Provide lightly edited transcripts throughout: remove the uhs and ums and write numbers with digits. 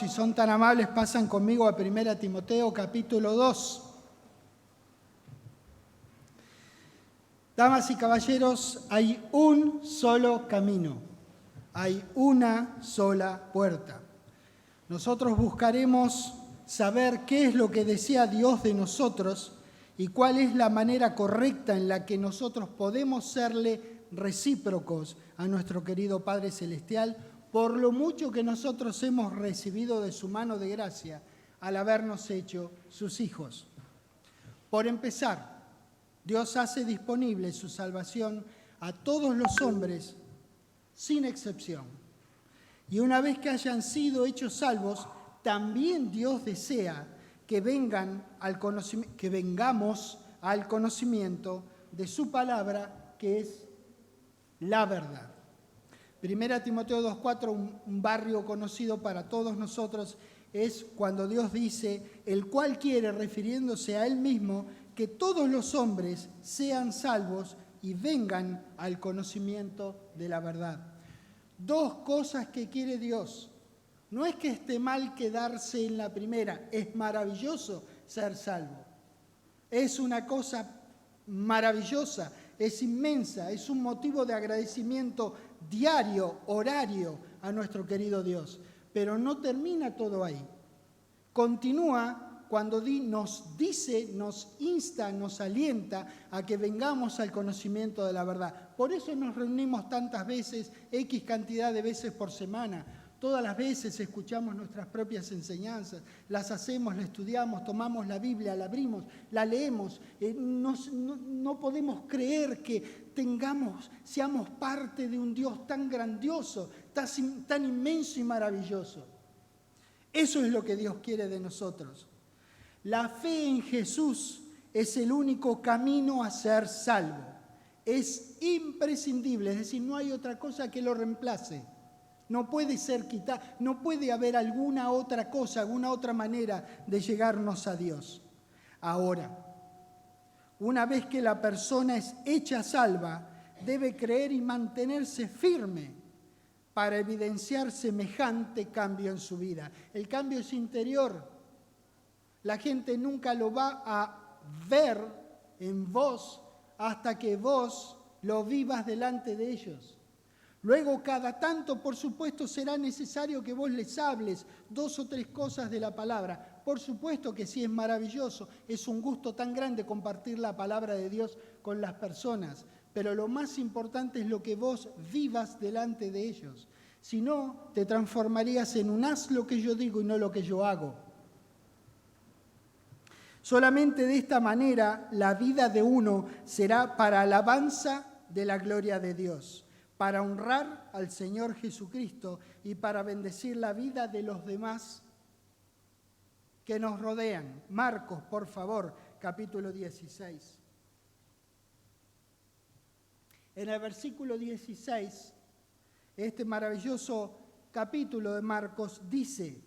si son tan amables, pasan conmigo a 1 Timoteo capítulo 2. Damas y caballeros, hay un solo camino, hay una sola puerta. Nosotros buscaremos saber qué es lo que desea Dios de nosotros y cuál es la manera correcta en la que nosotros podemos serle recíprocos a nuestro querido Padre Celestial por lo mucho que nosotros hemos recibido de su mano de gracia al habernos hecho sus hijos. Por empezar, Dios hace disponible su salvación a todos los hombres, sin excepción. Y una vez que hayan sido hechos salvos, también Dios desea que vengamos al conocimiento de su palabra, que es la verdad. 1 Timoteo 2:4, un barrio conocido para todos nosotros, es cuando Dios dice, el cual quiere, refiriéndose a Él mismo, que todos los hombres sean salvos y vengan al conocimiento de la verdad. Dos cosas que quiere Dios. No es que esté mal quedarse en la primera, es maravilloso ser salvo. Es una cosa maravillosa, es inmensa, es un motivo de agradecimiento diario, horario a nuestro querido Dios. Pero no termina todo ahí. Continúa cuando nos dice, nos insta, nos alienta a que vengamos al conocimiento de la verdad. Por eso nos reunimos tantas veces, X cantidad de veces por semana. Todas las veces escuchamos nuestras propias enseñanzas, las hacemos, la estudiamos, tomamos la Biblia, la abrimos, la leemos. No podemos creer que seamos parte de un Dios tan grandioso, tan inmenso y maravilloso. Eso es lo que Dios quiere de nosotros. La fe en Jesús es el único camino a ser salvo. Es imprescindible, es decir, no hay otra cosa que lo reemplace. No puede ser quitado, no puede haber alguna otra cosa, alguna otra manera de llegarnos a Dios. Ahora, una vez que la persona es hecha salva, debe creer y mantenerse firme para evidenciar semejante cambio en su vida. El cambio es interior. La gente nunca lo va a ver en vos hasta que vos lo vivas delante de ellos. Luego, cada tanto, por supuesto, será necesario que vos les hables 2 o 3 cosas de la palabra. Por supuesto que sí, es maravilloso, es un gusto tan grande compartir la palabra de Dios con las personas. Pero lo más importante es lo que vos vivas delante de ellos. Si no, te transformarías en un haz lo que yo digo y no lo que yo hago. Solamente de esta manera la vida de uno será para alabanza de la gloria de Dios, para honrar al Señor Jesucristo y para bendecir la vida de los demás que nos rodean. Marcos, por favor, capítulo 16. En el versículo 16, este maravilloso capítulo de Marcos dice,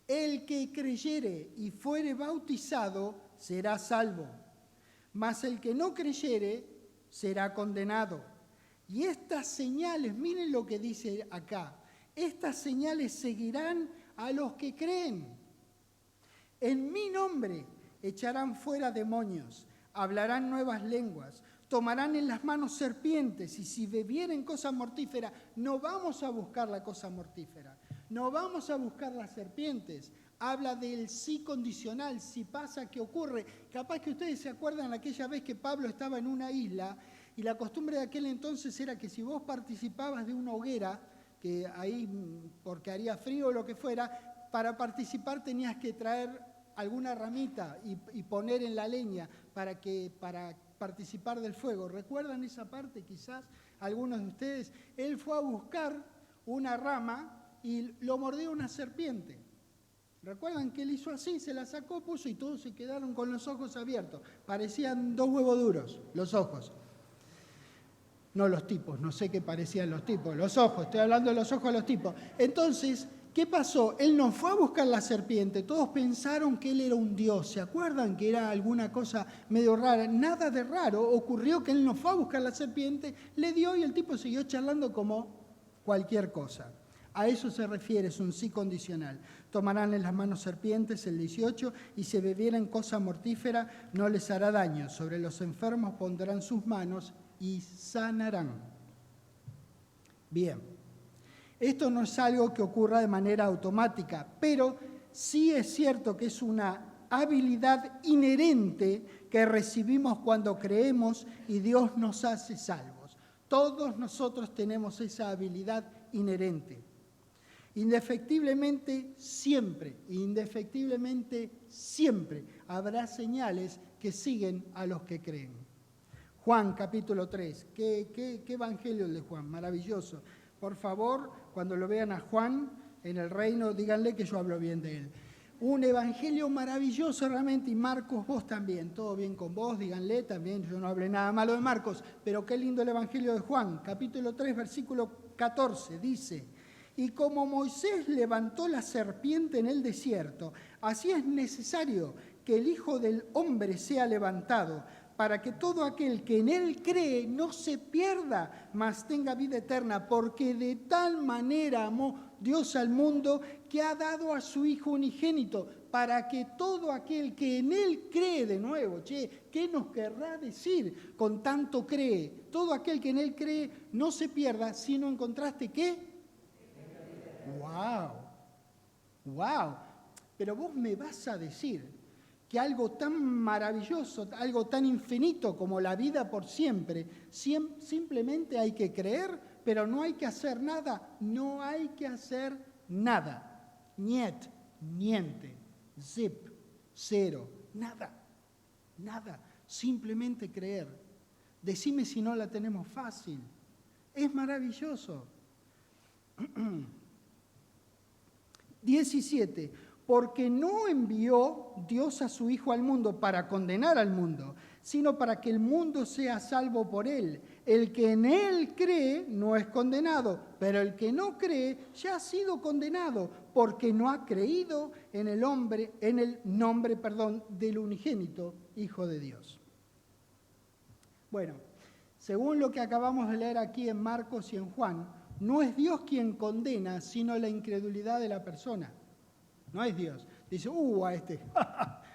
el que creyere y fuere bautizado será salvo, mas el que no creyere será condenado. Y estas señales, miren lo que dice acá, estas señales seguirán a los que creen. En mi nombre echarán fuera demonios, hablarán nuevas lenguas, tomarán en las manos serpientes y si bebieren cosa mortífera, no vamos a buscar la cosa mortífera, no vamos a buscar las serpientes. Habla del sí condicional, si pasa, ¿qué ocurre? Capaz que ustedes se acuerdan aquella vez que Pablo estaba en una isla y la costumbre de aquel entonces era que si vos participabas de una hoguera, que ahí, porque haría frío o lo que fuera, para participar tenías que traer alguna ramita y poner en la leña para participar del fuego. ¿Recuerdan esa parte quizás algunos de ustedes? Él fue a buscar una rama y lo mordió una serpiente. ¿Recuerdan que él hizo así? Se la sacó, puso y todos se quedaron con los ojos abiertos. Parecían 2 huevos duros, los ojos. No los tipos, no sé qué parecían los tipos, los ojos, estoy hablando de los ojos de los tipos. Entonces, ¿qué pasó? Él no fue a buscar la serpiente, todos pensaron que él era un dios, ¿se acuerdan que era alguna cosa medio rara? Nada de raro, ocurrió que él no fue a buscar la serpiente, le dio y el tipo siguió charlando como cualquier cosa. A eso se refiere, es un sí condicional. Tomarán en las manos serpientes, el 18, y si bebieren cosa mortífera no les hará daño. Sobre los enfermos pondrán sus manos y sanarán. Bien, esto no es algo que ocurra de manera automática, pero sí es cierto que es una habilidad inherente que recibimos cuando creemos y Dios nos hace salvos. Todos nosotros tenemos esa habilidad inherente. Indefectiblemente siempre habrá señales que siguen a los que creen. Juan capítulo 3, ¿qué evangelio el de Juan? Maravilloso. Por favor, cuando lo vean a Juan en el reino, díganle que yo hablo bien de él. Un evangelio maravilloso realmente, y Marcos, vos también, todo bien con vos, díganle también, yo no hablé nada malo de Marcos, pero qué lindo el evangelio de Juan, capítulo 3, versículo 14, dice: y como Moisés levantó la serpiente en el desierto, así es necesario que el Hijo del Hombre sea levantado, para que todo aquel que en él cree no se pierda, mas tenga vida eterna, porque de tal manera amó Dios al mundo que ha dado a su Hijo unigénito, para que todo aquel que en él cree, de nuevo, ¿qué nos querrá decir con tanto cree? Todo aquel que en él cree no se pierda, sino encontraste ¿qué? ¡Wow! Pero vos me vas a decir que algo tan maravilloso, algo tan infinito como la vida por siempre, simplemente hay que creer, pero no hay que hacer nada. No hay que hacer nada. Niet, niente, zip, cero, nada. Simplemente creer. Decime si no la tenemos fácil. Es maravilloso. 17. Porque no envió Dios a su Hijo al mundo para condenar al mundo, sino para que el mundo sea salvo por él. El que en él cree no es condenado, pero el que no cree ya ha sido condenado, porque no ha creído en el nombre del unigénito Hijo de Dios. Bueno, según lo que acabamos de leer aquí en Marcos y en Juan, no es Dios quien condena, sino la incredulidad de la persona. No es Dios. Dice,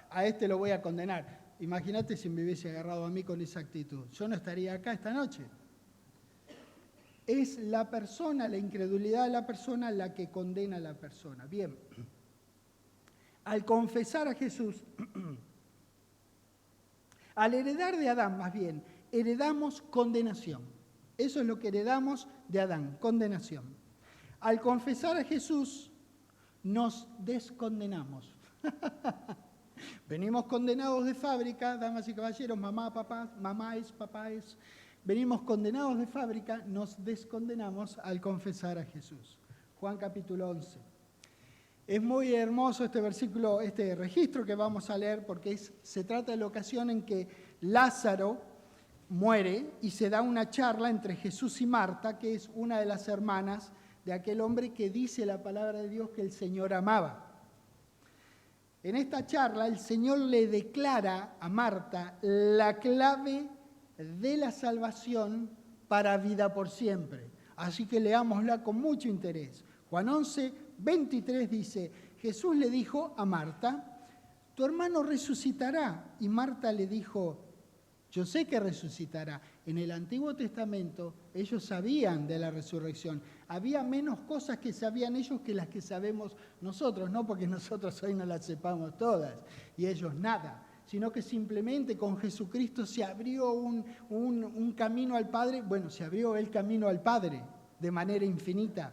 a este lo voy a condenar. Imagínate si me hubiese agarrado a mí con esa actitud. Yo no estaría acá esta noche. Es la persona, la incredulidad de la persona, la que condena a la persona. Bien. Al confesar a Jesús, al heredar de Adán, más bien, heredamos condenación. Eso es lo que heredamos de Adán, condenación. Al confesar a Jesús, nos descondenamos. Venimos condenados de fábrica, damas y caballeros, mamá, papá, papá es. Venimos condenados de fábrica, nos descondenamos al confesar a Jesús. Juan capítulo 11. Es muy hermoso este versículo, este registro que vamos a leer, porque se trata de la ocasión en que Lázaro muere y se da una charla entre Jesús y Marta, que es una de las hermanas de aquel hombre que dice la palabra de Dios que el Señor amaba. En esta charla el Señor le declara a Marta la clave de la salvación para vida por siempre. Así que leámosla con mucho interés. Juan 11, 23 dice, Jesús le dijo a Marta, tu hermano resucitará. Y Marta le dijo, yo sé que resucitará. En el Antiguo Testamento ellos sabían de la resurrección. Había menos cosas que sabían ellos que las que sabemos nosotros, no porque nosotros hoy no las sepamos todas y ellos nada, sino que simplemente con Jesucristo se abrió un camino al Padre. Bueno, se abrió el camino al Padre de manera infinita.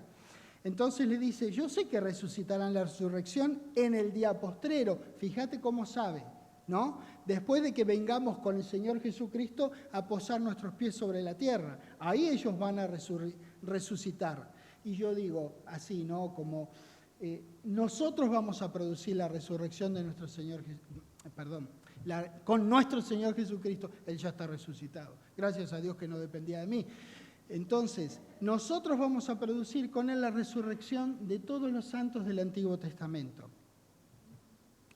Entonces le dice, yo sé que resucitarán la resurrección en el día postrero. Fíjate cómo sabe, ¿no? Después de que vengamos con el Señor Jesucristo a posar nuestros pies sobre la tierra. Ahí ellos van a resucitar. Y yo digo así, ¿no? Como nosotros vamos a producir la resurrección de nuestro Señor, con nuestro Señor Jesucristo. Él ya está resucitado. Gracias a Dios que no dependía de mí. Entonces, nosotros vamos a producir con Él la resurrección de todos los santos del Antiguo Testamento.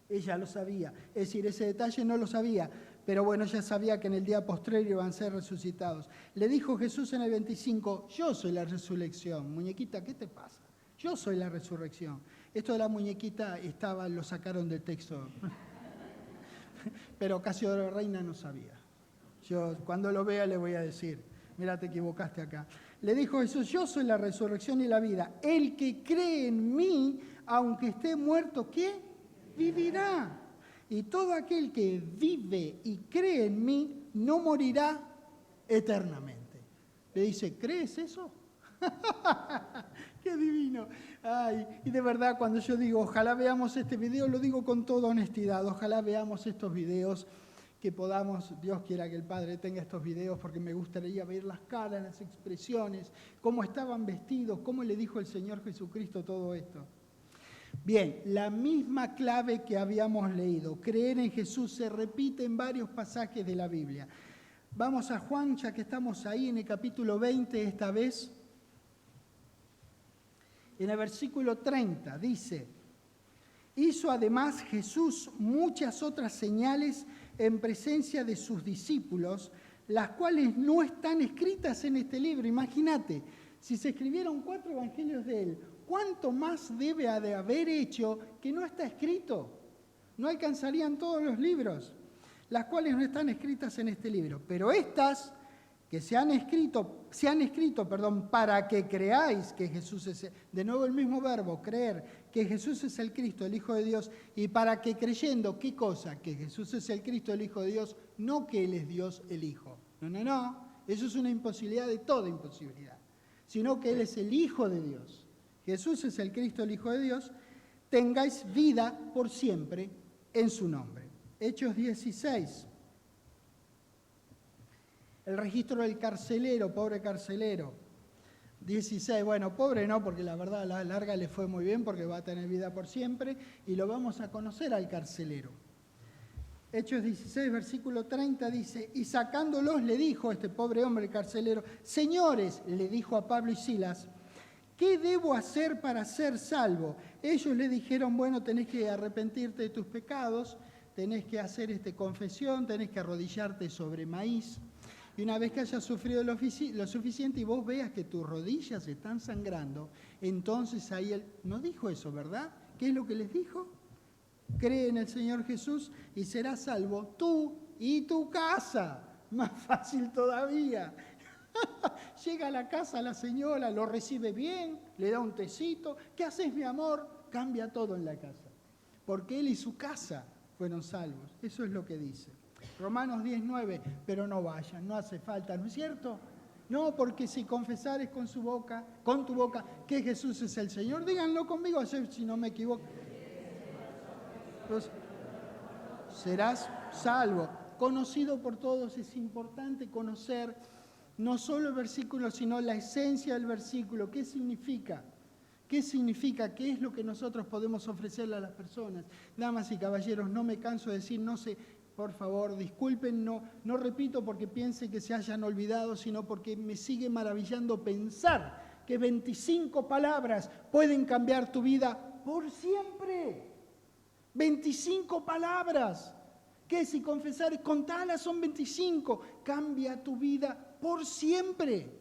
Ella lo sabía, es decir, ese detalle no lo sabía, pero bueno, ella sabía que en el día postrero iban a ser resucitados. Le dijo Jesús en el 25, yo soy la resurrección. Muñequita, ¿qué te pasa? Yo soy la resurrección. Esto de la muñequita lo sacaron del texto. Pero Casiodoro Reina no sabía. Yo cuando lo vea le voy a decir, mira, te equivocaste acá. Le dijo Jesús, yo soy la resurrección y la vida. El que cree en mí, aunque esté muerto, ¿qué? Vivirá. Y todo aquel que vive y cree en mí, no morirá eternamente. Le dice, ¿crees eso? ¡Qué divino! Ay, y de verdad, cuando yo digo, ojalá veamos este video, lo digo con toda honestidad, ojalá veamos estos videos, que podamos, Dios quiera que el Padre tenga estos videos, porque me gustaría ver las caras, las expresiones, cómo estaban vestidos, cómo le dijo el Señor Jesucristo todo esto. Bien, la misma clave que habíamos leído, creer en Jesús, se repite en varios pasajes de la Biblia. Vamos a Juan, ya que estamos ahí en el capítulo 20 esta vez. En el versículo 30 dice, hizo además Jesús muchas otras señales en presencia de sus discípulos, las cuales no están escritas en este libro. Imagínate, si se escribieron 4 evangelios de él, ¿cuánto más debe de haber hecho que no está escrito? No alcanzarían todos los libros, las cuales no están escritas en este libro. Pero estas que se han escrito, para que creáis que Jesús es, de nuevo el mismo verbo, creer, que Jesús es el Cristo, el Hijo de Dios, y para que creyendo, ¿qué cosa? Que Jesús es el Cristo, el Hijo de Dios, no que Él es Dios, el Hijo. No, eso es una imposibilidad de toda imposibilidad, sino que Él es el Hijo de Dios. Jesús es el Cristo, el Hijo de Dios, tengáis vida por siempre en su nombre. Hechos 16. El registro del carcelero, pobre carcelero. 16, bueno, pobre no, porque la verdad a la larga le fue muy bien, porque va a tener vida por siempre, y lo vamos a conocer al carcelero. Hechos 16, versículo 30 dice, y sacándolos le dijo este pobre hombre, el carcelero, señores, le dijo a Pablo y Silas, ¿qué debo hacer para ser salvo? Ellos le dijeron, bueno, tenés que arrepentirte de tus pecados, tenés que hacer confesión, tenés que arrodillarte sobre maíz. Y una vez que hayas sufrido lo suficiente y vos veas que tus rodillas están sangrando, entonces ahí él no dijo eso, ¿verdad? ¿Qué es lo que les dijo? Cree en el Señor Jesús y serás salvo tú y tu casa. Más fácil todavía. Llega a la casa la señora, lo recibe bien, le da un tecito. ¿Qué haces, mi amor? Cambia todo en la casa. Porque él y su casa fueron salvos. Eso es lo que dice. Romanos 10:9, pero no vayan, no hace falta, ¿no es cierto? No, porque si confesares con tu boca, que Jesús es el Señor, díganlo conmigo, si no me equivoco. Pues, serás salvo. Conocido por todos, es importante conocer no solo el versículo, sino la esencia del versículo. ¿Qué significa? ¿Qué significa? ¿Qué es lo que nosotros podemos ofrecerle a las personas? Damas y caballeros, no me canso de decir, no sé, por favor, disculpen, no repito porque piense que se hayan olvidado, sino porque me sigue maravillando pensar que 25 palabras pueden cambiar tu vida por siempre. 25 palabras. Que si confesares, contalas, son 25. Cambia tu vida por siempre.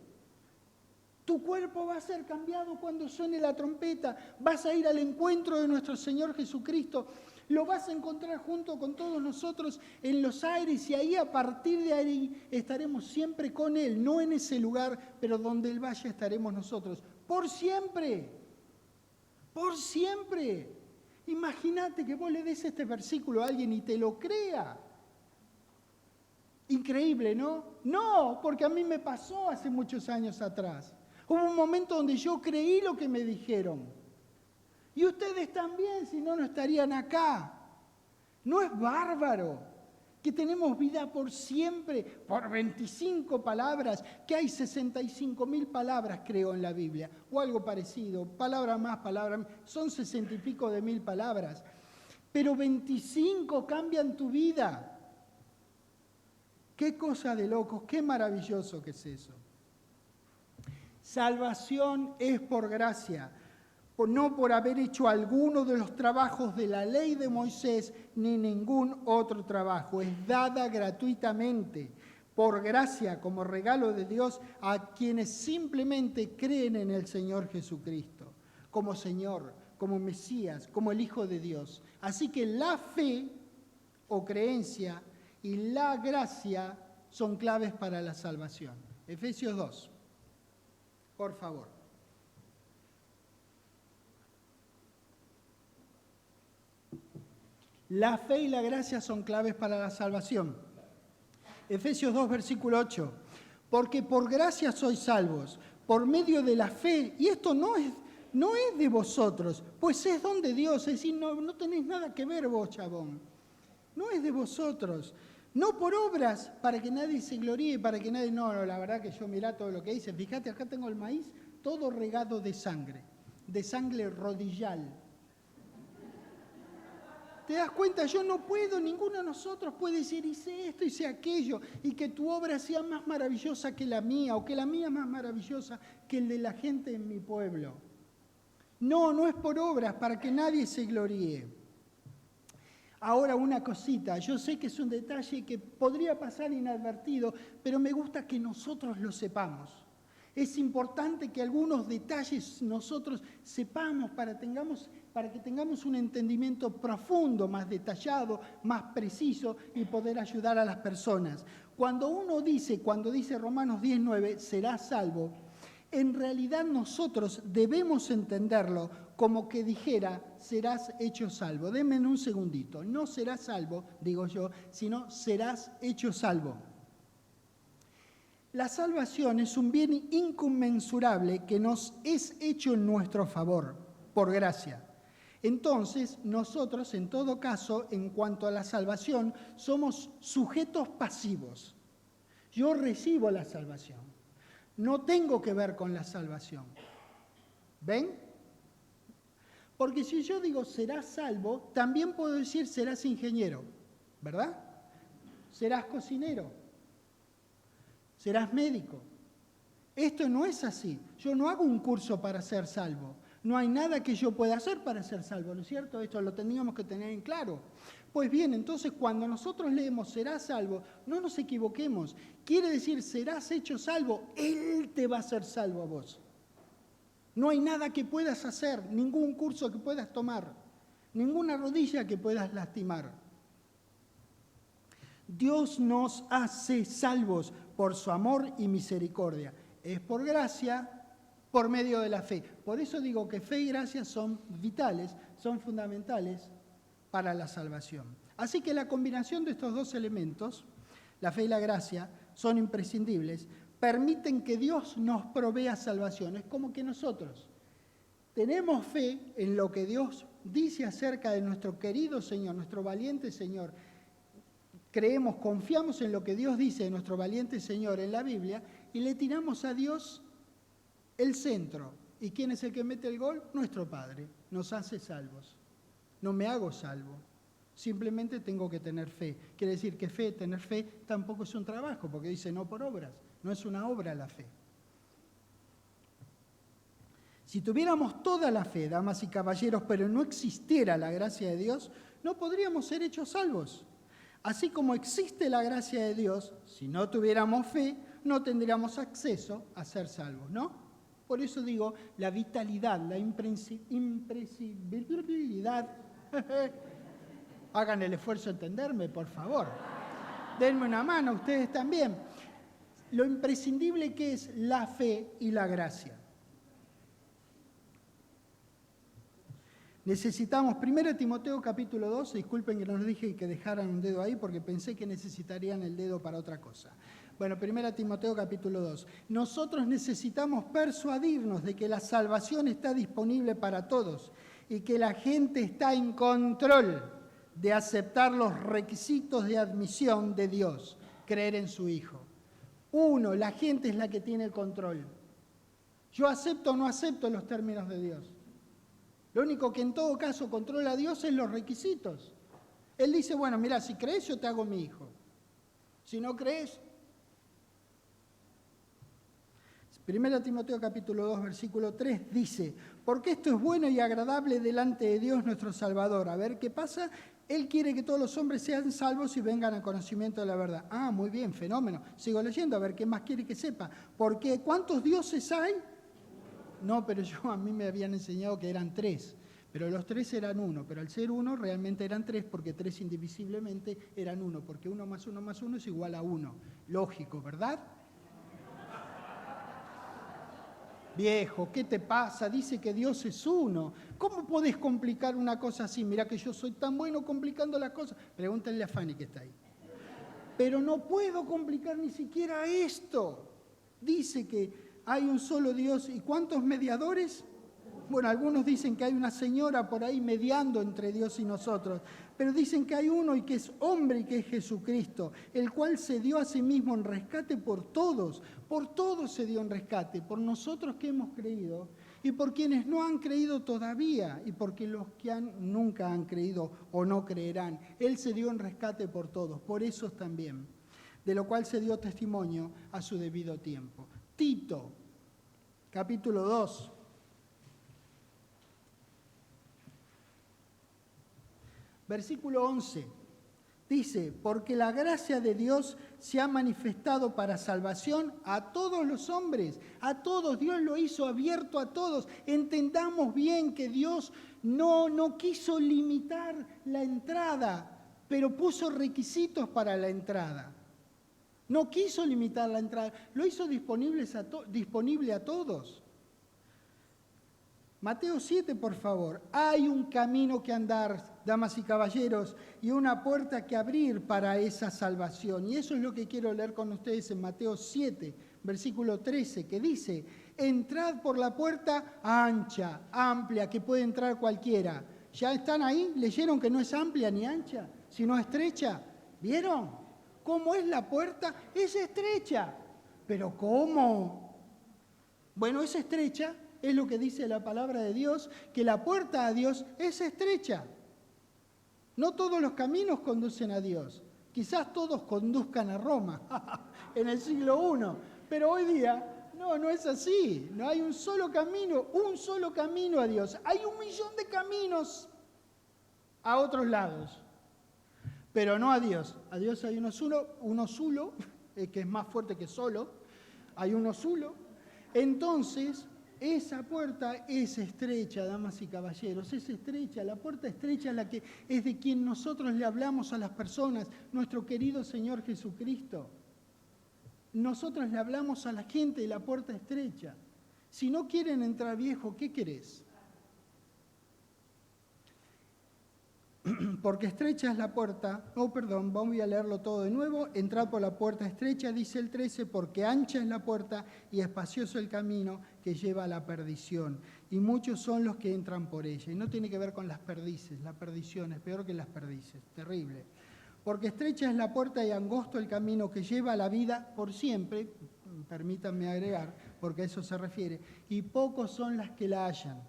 Tu cuerpo va a ser cambiado cuando suene la trompeta. Vas a ir al encuentro de nuestro Señor Jesucristo. Lo vas a encontrar junto con todos nosotros en los aires y ahí a partir de ahí estaremos siempre con Él. No en ese lugar, pero donde Él vaya estaremos nosotros. Por siempre. Por siempre. Imagínate que vos le des este versículo a alguien y te lo crea. Increíble, ¿no? No, porque a mí me pasó hace muchos años atrás. Hubo un momento donde yo creí lo que me dijeron. Y ustedes también, si no, no estarían acá. ¿No es bárbaro que tenemos vida por siempre, por 25 palabras, que hay 65.000 palabras, creo, en la Biblia, o algo parecido, palabra más, palabra menos, son 60 y pico de mil palabras, pero 25 cambian tu vida. Qué cosa de locos, qué maravilloso que es eso. Salvación es por gracia, no por haber hecho alguno de los trabajos de la ley de Moisés, ni ningún otro trabajo. Es dada gratuitamente, por gracia, como regalo de Dios, a quienes simplemente creen en el Señor Jesucristo. como Señor, como Mesías, como el Hijo de Dios. Así que la fe o creencia y la gracia son claves para la salvación. Efesios 2, por favor. La fe y la gracia son claves para la salvación. Efesios 2, versículo 8. Porque por gracia sois salvos, por medio de la fe, y esto no es de vosotros, pues es don de Dios, es decir, no tenéis nada que ver vos, chabón. No es de vosotros, no por obras, para que nadie se gloríe, para que nadie... No, la verdad que yo mirá todo lo que dice. Fíjate, acá tengo el maíz todo regado de sangre rodillal. ¿Te das cuenta? Yo no puedo, ninguno de nosotros puede decir, hice esto, hice aquello, y que tu obra sea más maravillosa que la mía, o que la mía más maravillosa que el de la gente en mi pueblo. No es por obras, para que nadie se gloríe. Ahora una cosita, yo sé que es un detalle que podría pasar inadvertido, pero me gusta que nosotros lo sepamos. Es importante que algunos detalles nosotros sepamos para que tengamos un entendimiento profundo, más detallado, más preciso y poder ayudar a las personas. Cuando dice Romanos 10:9, serás salvo, en realidad nosotros debemos entenderlo como que dijera, serás hecho salvo. Denme un segundito. No serás salvo, digo yo, sino serás hecho salvo. La salvación es un bien inconmensurable que nos es hecho en nuestro favor, por gracia. Entonces, nosotros, en todo caso, en cuanto a la salvación, somos sujetos pasivos. Yo recibo la salvación. No tengo que ver con la salvación. ¿Ven? Porque si yo digo serás salvo, también puedo decir serás ingeniero, ¿verdad? Serás cocinero. Serás médico. Esto no es así. Yo no hago un curso para ser salvo. No hay nada que yo pueda hacer para ser salvo, ¿no es cierto? Esto lo teníamos que tener en claro. Pues bien, entonces cuando nosotros leemos serás salvo, no nos equivoquemos. Quiere decir serás hecho salvo. Él te va a hacer salvo a vos. No hay nada que puedas hacer, ningún curso que puedas tomar, ninguna rodilla que puedas lastimar. Dios nos hace salvos por su amor y misericordia. Es por gracia, por medio de la fe. Por eso digo que fe y gracia son vitales, son fundamentales para la salvación. Así que la combinación de estos dos elementos, la fe y la gracia, son imprescindibles, permiten que Dios nos provea salvación. Es como que nosotros tenemos fe en lo que Dios dice acerca de nuestro querido Señor, nuestro valiente Señor. Creemos, confiamos en lo que Dios dice de nuestro valiente Señor en la Biblia y le tiramos a Dios el centro. ¿Y quién es el que mete el gol? Nuestro Padre. Nos hace salvos. No me hago salvo. Simplemente tengo que tener fe. Quiere decir que tener fe tampoco es un trabajo, porque dice no por obras. No es una obra la fe. Si tuviéramos toda la fe, damas y caballeros, pero no existiera la gracia de Dios, no podríamos ser hechos salvos. Así como existe la gracia de Dios, si no tuviéramos fe, no tendríamos acceso a ser salvos, ¿no? Por eso digo, la vitalidad, la imprescindibilidad. Hagan el esfuerzo de entenderme, por favor. Denme una mano, ustedes también. Lo imprescindible que es la fe y la gracia. Necesitamos, 1 Timoteo capítulo 2, disculpen que no les dije que dejaran un dedo ahí porque pensé que necesitarían el dedo para otra cosa. Bueno, 1 Timoteo capítulo 2. Nosotros necesitamos persuadirnos de que la salvación está disponible para todos y que la gente está en control de aceptar los requisitos de admisión de Dios, creer en su Hijo. La gente es la que tiene el control. Yo acepto o no acepto los términos de Dios. Lo único que en todo caso controla a Dios es los requisitos. Él dice, bueno, mira, si crees yo te hago mi hijo. Si no crees... 1 Timoteo capítulo 2, versículo 3 dice, porque esto es bueno y agradable delante de Dios nuestro Salvador. A ver, ¿qué pasa? Él quiere que todos los hombres sean salvos y vengan al conocimiento de la verdad. Ah, muy bien, fenómeno. Sigo leyendo, a ver, ¿qué más quiere que sepa? Porque ¿cuántos dioses hay? No, pero a mí me habían enseñado que eran 3. Pero los 3 eran 1, pero al ser 1 realmente eran 3 porque 3 indivisiblemente eran 1, porque 1 más 1 más 1 es igual a 1. Lógico, ¿verdad? Viejo, ¿qué te pasa? Dice que Dios es 1. ¿Cómo podés complicar una cosa así? Mirá que yo soy tan bueno complicando las cosas. Pregúntenle a Fanny que está ahí. Pero no puedo complicar ni siquiera esto. Dice que hay un solo Dios. ¿Y cuántos mediadores? Bueno, algunos dicen que hay una señora por ahí mediando entre Dios y nosotros, pero dicen que hay uno y que es hombre y que es Jesucristo, el cual se dio a sí mismo en rescate por todos se dio en rescate, por nosotros que hemos creído y por quienes no han creído todavía y porque los que nunca han creído o no creerán. Él se dio en rescate por todos, por esos también, de lo cual se dio testimonio a su debido tiempo. Tito, capítulo 2. Versículo 11, dice, porque la gracia de Dios se ha manifestado para salvación a todos los hombres, a todos, Dios lo hizo abierto a todos. Entendamos bien que Dios no quiso limitar la entrada, pero puso requisitos para la entrada. No quiso limitar la entrada, lo hizo disponible a todos. Mateo 7, por favor. Hay un camino que andar, damas y caballeros, y una puerta que abrir para esa salvación. Y eso es lo que quiero leer con ustedes en Mateo 7, versículo 13, que dice, entrad por la puerta ancha, amplia, que puede entrar cualquiera. ¿Ya están ahí? ¿Leyeron que no es amplia ni ancha, sino estrecha? ¿Vieron? ¿Cómo es la puerta? Es estrecha. ¿Pero cómo? Bueno, es estrecha. Es lo que dice la palabra de Dios, que la puerta a Dios es estrecha. No todos los caminos conducen a Dios. Quizás todos conduzcan a Roma en el siglo I, pero hoy día no es así. No hay un solo camino a Dios. Hay 1.000.000 de caminos a otros lados, pero no a Dios. A Dios hay uno solo, que es más fuerte que solo. Hay uno solo. Entonces, esa puerta es estrecha, damas y caballeros, es estrecha. La puerta estrecha es de quien nosotros le hablamos a las personas, nuestro querido Señor Jesucristo. Nosotros le hablamos a la gente de la puerta estrecha. Si no quieren entrar, viejo, ¿qué querés? Porque estrecha es la puerta, voy a leerlo todo de nuevo. Entrad por la puerta estrecha, dice el 13, porque ancha es la puerta y espacioso el camino que lleva a la perdición. Y muchos son los que entran por ella. Y no tiene que ver con las perdices, la perdición es peor que las perdices, terrible. Porque estrecha es la puerta y angosto el camino que lleva a la vida por siempre, permítanme agregar, porque a eso se refiere, y pocos son las que la hallan.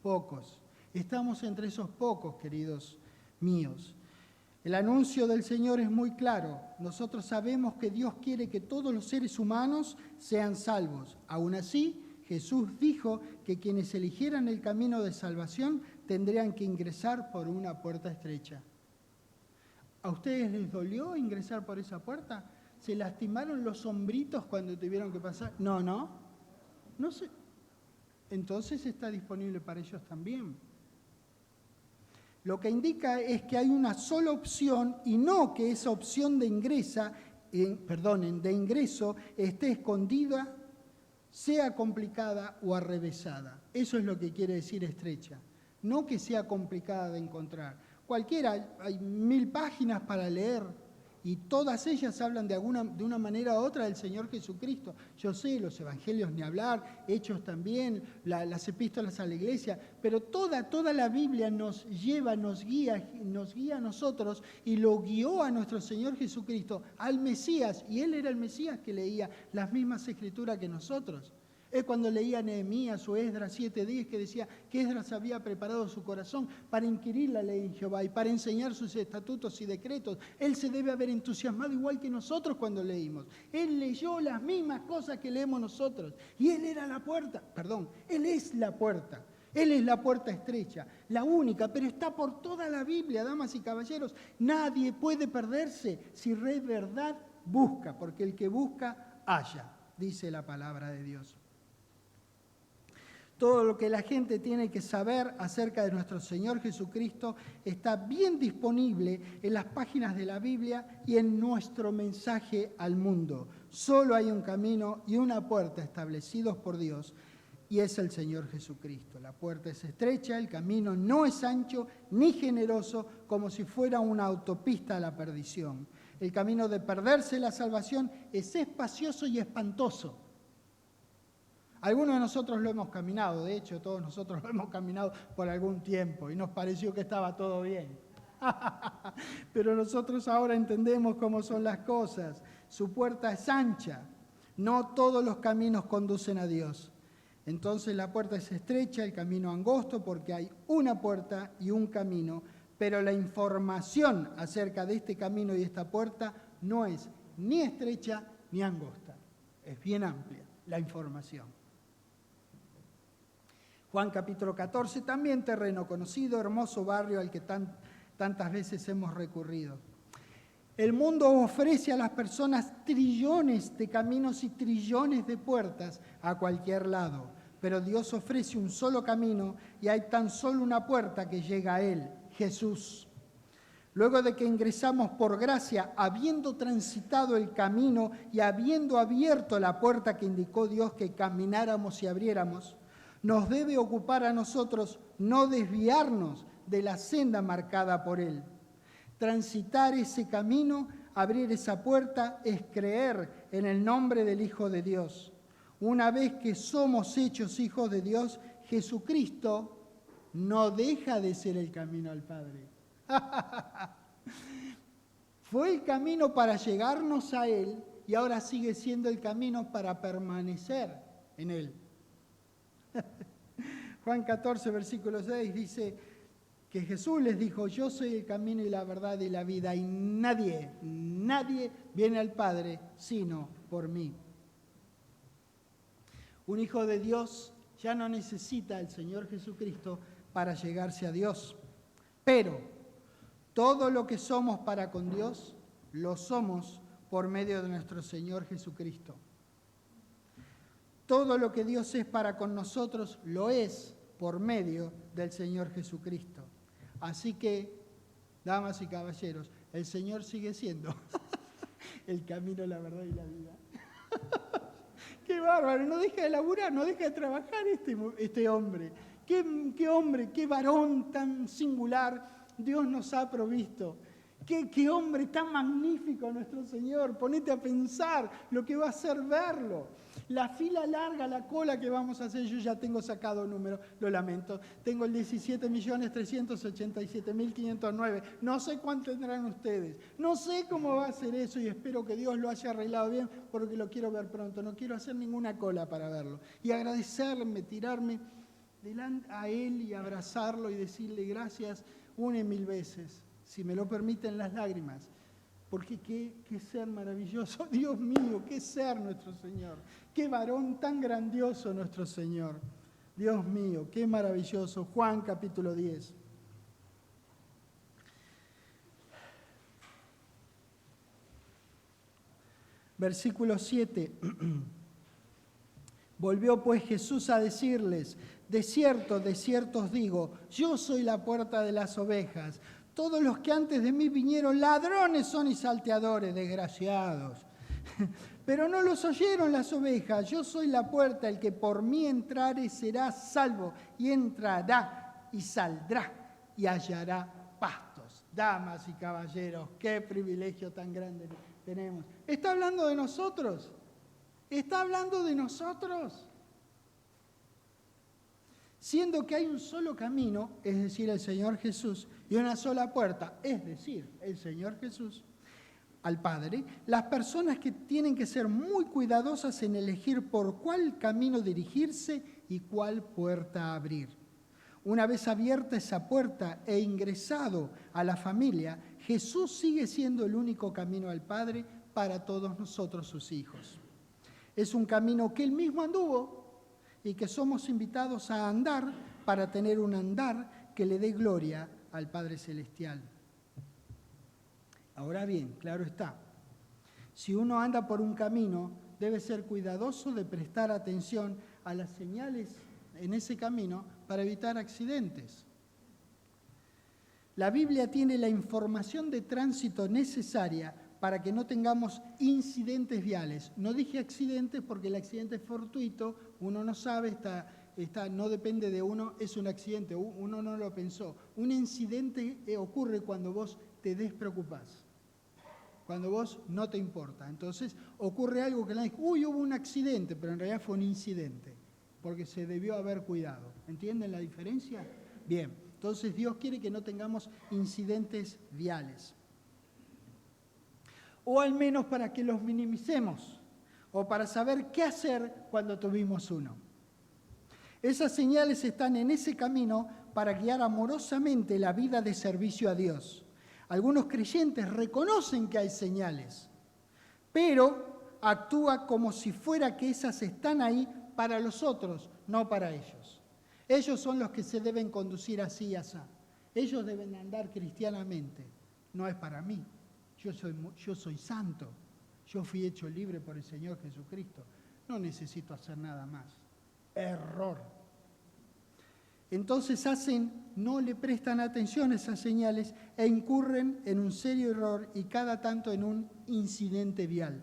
Pocos. Estamos entre esos pocos, queridos míos. El anuncio del Señor es muy claro. Nosotros sabemos que Dios quiere que todos los seres humanos sean salvos. Aún así, Jesús dijo que quienes eligieran el camino de salvación tendrían que ingresar por una puerta estrecha. ¿A ustedes les dolió ingresar por esa puerta? ¿Se lastimaron los hombritos cuando tuvieron que pasar? No sé. Entonces está disponible para ellos también. Lo que indica es que hay una sola opción y no que esa opción de ingreso esté escondida, sea complicada o arrevesada. Eso es lo que quiere decir estrecha. No que sea complicada de encontrar. Cualquiera, hay 1000 páginas para leer y todas ellas hablan de una manera u otra del Señor Jesucristo. Yo sé, los evangelios ni hablar, Hechos también, las epístolas a la iglesia, pero toda la Biblia nos lleva, nos guía a nosotros y lo guió a nuestro Señor Jesucristo, al Mesías, y Él era el Mesías que leía las mismas escrituras que nosotros. Es cuando leía Nehemías o Esdras 7:10 que decía que Esdras había preparado su corazón para inquirir la ley de Jehová y para enseñar sus estatutos y decretos. Él se debe haber entusiasmado igual que nosotros cuando leímos. Él leyó las mismas cosas que leemos nosotros. Y Él era la puerta, Él es la puerta. Él es la puerta estrecha, la única, pero está por toda la Biblia, damas y caballeros. Nadie puede perderse si de verdad busca, porque el que busca, halla, dice la palabra de Dios. Todo lo que la gente tiene que saber acerca de nuestro Señor Jesucristo está bien disponible en las páginas de la Biblia y en nuestro mensaje al mundo. Solo hay un camino y una puerta establecidos por Dios, y es el Señor Jesucristo. La puerta es estrecha, el camino no es ancho ni generoso, como si fuera una autopista a la perdición. El camino de perderse la salvación es espacioso y espantoso. Algunos de nosotros lo hemos caminado, de hecho todos nosotros lo hemos caminado por algún tiempo y nos pareció que estaba todo bien. Pero nosotros ahora entendemos cómo son las cosas. Su puerta es ancha, no todos los caminos conducen a Dios. Entonces la puerta es estrecha, el camino angosto, porque hay una puerta y un camino, pero la información acerca de este camino y esta puerta no es ni estrecha ni angosta. Es bien amplia la información. Juan capítulo 14, también terreno conocido, hermoso barrio al que tantas veces hemos recurrido. El mundo ofrece a las personas trillones de caminos y trillones de puertas a cualquier lado, pero Dios ofrece un solo camino y hay tan solo una puerta que llega a Él, Jesús. Luego de que ingresamos por gracia, habiendo transitado el camino y habiendo abierto la puerta que indicó Dios que camináramos y abriéramos, nos debe ocupar a nosotros no desviarnos de la senda marcada por Él. Transitar ese camino, abrir esa puerta, es creer en el nombre del Hijo de Dios. Una vez que somos hechos hijos de Dios, Jesucristo no deja de ser el camino al Padre. Fue el camino para llegarnos a Él y ahora sigue siendo el camino para permanecer en Él. Juan 14, versículo 6 dice que Jesús les dijo: yo soy el camino y la verdad y la vida, y nadie viene al Padre sino por mí. Un hijo de Dios ya no necesita al Señor Jesucristo para llegarse a Dios, pero todo lo que somos para con Dios, lo somos por medio de nuestro Señor Jesucristo. Todo lo que Dios es para con nosotros, lo es por medio del Señor Jesucristo. Así que, damas y caballeros, el Señor sigue siendo el camino, la verdad y la vida. ¡Qué bárbaro! No deja de laburar, no deja de trabajar este hombre. ¡Qué hombre, qué varón tan singular Dios nos ha provisto! ¡Qué hombre tan magnífico nuestro Señor! Ponete a pensar lo que va a ser verlo. La fila larga, la cola que vamos a hacer, yo ya tengo sacado número, lo lamento. Tengo el 17.387.509. No sé cuánto tendrán ustedes. No sé cómo va a ser eso y espero que Dios lo haya arreglado bien porque lo quiero ver pronto. No quiero hacer ninguna cola para verlo. Y agradecerle, tirarme delante a Él y abrazarlo y decirle gracias 1.000 veces. Si me lo permiten las lágrimas, porque qué ser maravilloso, Dios mío, qué ser nuestro Señor, qué varón tan grandioso nuestro Señor, Dios mío, qué maravilloso. Juan capítulo 10. Versículo 7. Volvió pues Jesús a decirles: de cierto os digo, yo soy la puerta de las ovejas. Todos los que antes de mí vinieron ladrones son y salteadores, desgraciados. Pero no los oyeron las ovejas. Yo soy la puerta, el que por mí entrare será salvo, y entrará y saldrá y hallará pastos. Damas y caballeros, qué privilegio tan grande tenemos. ¿Está hablando de nosotros? ¿Está hablando de nosotros? Siendo que hay un solo camino, es decir, el Señor Jesús, y una sola puerta, es decir, el Señor Jesús, al Padre, las personas que tienen que ser muy cuidadosas en elegir por cuál camino dirigirse y cuál puerta abrir. Una vez abierta esa puerta e ingresado a la familia, Jesús sigue siendo el único camino al Padre para todos nosotros, sus hijos. Es un camino que Él mismo anduvo y que somos invitados a andar para tener un andar que le dé gloria al Padre Celestial. Ahora bien, claro está, si uno anda por un camino, debe ser cuidadoso de prestar atención a las señales en ese camino para evitar accidentes. La Biblia tiene la información de tránsito necesaria para que no tengamos incidentes viales. No dije accidentes porque el accidente es fortuito, uno no sabe, no depende de uno, es un accidente, uno no lo pensó. Un incidente ocurre cuando vos te despreocupás, cuando vos no te importa. Entonces ocurre algo que la gente dice, uy, hubo un accidente, pero en realidad fue un incidente, porque se debió haber cuidado. ¿Entienden la diferencia? Bien, entonces Dios quiere que no tengamos incidentes viales. O al menos para que los minimicemos, o para saber qué hacer cuando tuvimos uno. Esas señales están en ese camino para guiar amorosamente la vida de servicio a Dios. Algunos creyentes reconocen que hay señales, pero actúa como si fuera que esas están ahí para los otros, no para ellos. Ellos son los que se deben conducir así y así. Ellos deben andar cristianamente. No es para mí. Yo soy santo. Yo fui hecho libre por el Señor Jesucristo. No necesito hacer nada más. Error. Entonces no le prestan atención a esas señales e incurren en un serio error y cada tanto en un incidente vial.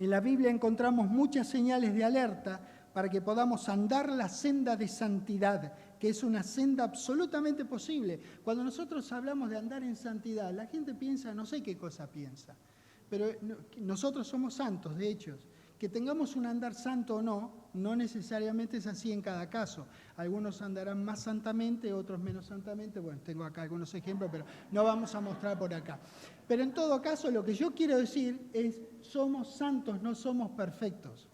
En la Biblia encontramos muchas señales de alerta para que podamos andar la senda de santidad, que es una senda absolutamente posible. Cuando nosotros hablamos de andar en santidad, la gente piensa, no sé qué cosa piensa, pero nosotros somos santos, de hecho. Que tengamos un andar santo o no necesariamente es así en cada caso. Algunos andarán más santamente, otros menos santamente. Bueno, tengo acá algunos ejemplos, pero no vamos a mostrar por acá. Pero en todo caso, lo que yo quiero decir es, somos santos, no somos perfectos.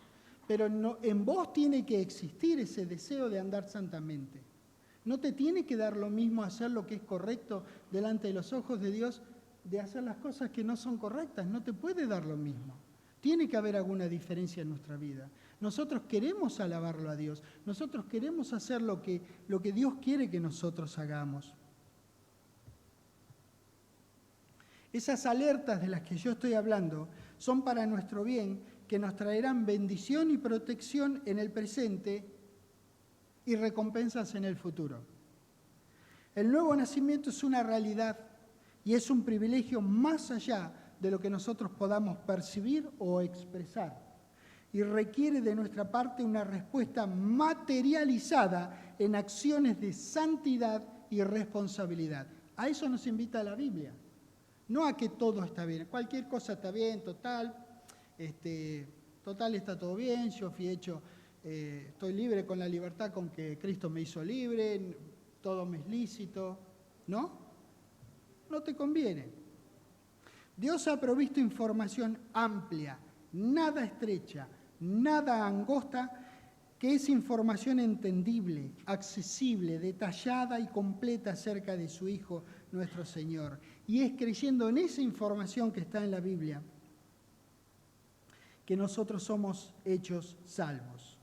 Pero en vos tiene que existir ese deseo de andar santamente. No te tiene que dar lo mismo hacer lo que es correcto delante de los ojos de Dios, de hacer las cosas que no son correctas. No te puede dar lo mismo. Tiene que haber alguna diferencia en nuestra vida. Nosotros queremos alabarlo a Dios. Nosotros queremos hacer lo que Dios quiere que nosotros hagamos. Esas alertas de las que yo estoy hablando son para nuestro bien, que nos traerán bendición y protección en el presente y recompensas en el futuro. El nuevo nacimiento es una realidad y es un privilegio más allá de lo que nosotros podamos percibir o expresar. Y requiere de nuestra parte una respuesta materializada en acciones de santidad y responsabilidad. A eso nos invita la Biblia. No a que todo está bien. Cualquier cosa está bien, total está todo bien, yo fui hecho, estoy libre con la libertad con que Cristo me hizo libre, todo me es lícito. ¿No? No te conviene. Dios ha provisto información amplia, nada estrecha, nada angosta, que es información entendible, accesible, detallada y completa acerca de su Hijo, nuestro Señor. Y es creyendo en esa información que está en la Biblia que nosotros somos hechos salvos.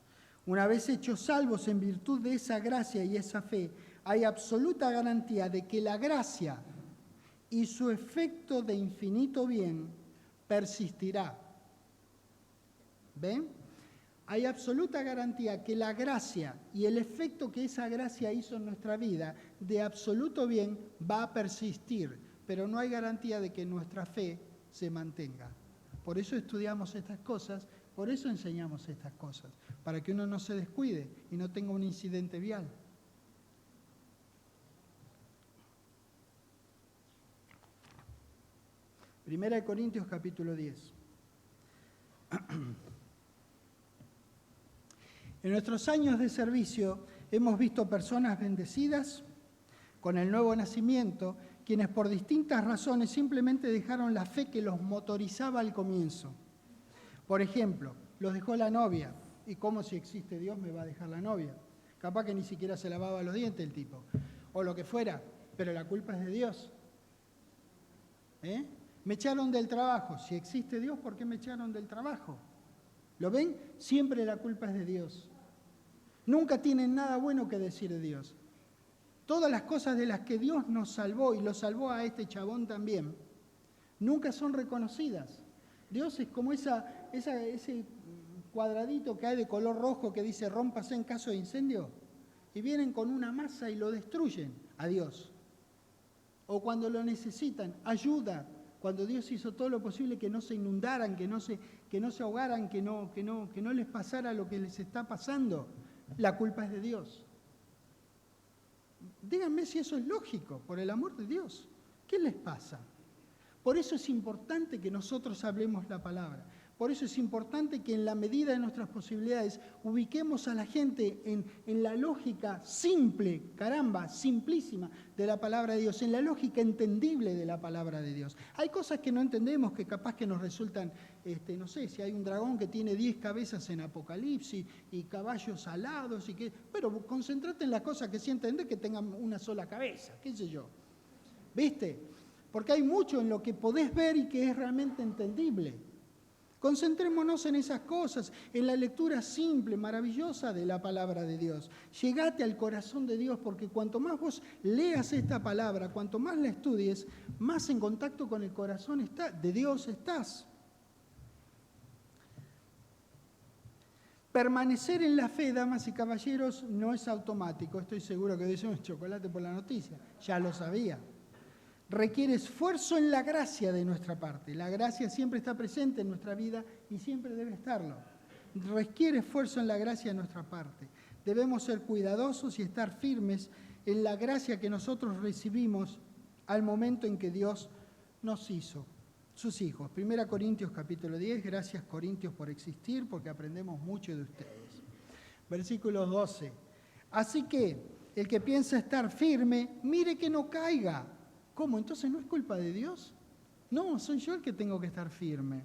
Una vez hechos salvos en virtud de esa gracia y esa fe, hay absoluta garantía de que la gracia y su efecto de infinito bien persistirá. ¿Ven? Hay absoluta garantía que la gracia y el efecto que esa gracia hizo en nuestra vida de absoluto bien va a persistir, pero no hay garantía de que nuestra fe se mantenga. Por eso estudiamos estas cosas, por eso enseñamos estas cosas, para que uno no se descuide y no tenga un incidente vial. Primera de Corintios capítulo 10. En nuestros años de servicio hemos visto personas bendecidas con el nuevo nacimiento, quienes por distintas razones simplemente dejaron la fe que los motorizaba al comienzo. Por ejemplo, los dejó la novia. ¿Y cómo si existe Dios me va a dejar la novia? Capaz que ni siquiera se lavaba los dientes el tipo, o lo que fuera, pero la culpa es de Dios. Me echaron del trabajo. Si existe Dios, ¿por qué me echaron del trabajo? ¿Lo ven? Siempre la culpa es de Dios. Nunca tienen nada bueno que decir de Dios. Todas las cosas de las que Dios nos salvó, y lo salvó a este chabón también, nunca son reconocidas. Dios es como ese cuadradito que hay de color rojo que dice rómpase en caso de incendio, y vienen con una masa y lo destruyen a Dios. O cuando lo necesitan, ayuda. Cuando Dios hizo todo lo posible que no se inundaran, que no se ahogaran, que no les pasara lo que les está pasando, la culpa es de Dios. Díganme si eso es lógico, por el amor de Dios. ¿Qué les pasa? Por eso es importante que nosotros hablemos la palabra. Por eso es importante que en la medida de nuestras posibilidades ubiquemos a la gente en la lógica simple, simplísima de la palabra de Dios, en la lógica entendible de la palabra de Dios. Hay cosas que no entendemos que capaz que nos resultan, no sé, si hay un dragón que tiene 10 cabezas en Apocalipsis y caballos alados, pero concentrate en las cosas que sí entendés que tengan una sola cabeza, qué sé yo. ¿Viste? Porque hay mucho en lo que podés ver y que es realmente entendible. Concentrémonos en esas cosas, en la lectura simple, maravillosa de la palabra de Dios. Llegate al corazón de Dios, porque cuanto más vos leas esta palabra, cuanto más la estudies, más en contacto con el corazón de Dios estás. Permanecer en la fe, damas y caballeros, no es automático. Estoy seguro que dice un chocolate por la noticia, ya lo sabía. Requiere esfuerzo en la gracia de nuestra parte. La gracia siempre está presente en nuestra vida y siempre debe estarlo. Requiere esfuerzo en la gracia de nuestra parte. Debemos ser cuidadosos y estar firmes en la gracia que nosotros recibimos al momento en que Dios nos hizo sus hijos. 1 Corintios capítulo 10, gracias Corintios por existir, porque aprendemos mucho de ustedes. Versículo 12. Así que el que piensa estar firme, mire que no caiga. ¿Cómo? ¿Entonces no es culpa de Dios? No, soy yo el que tengo que estar firme.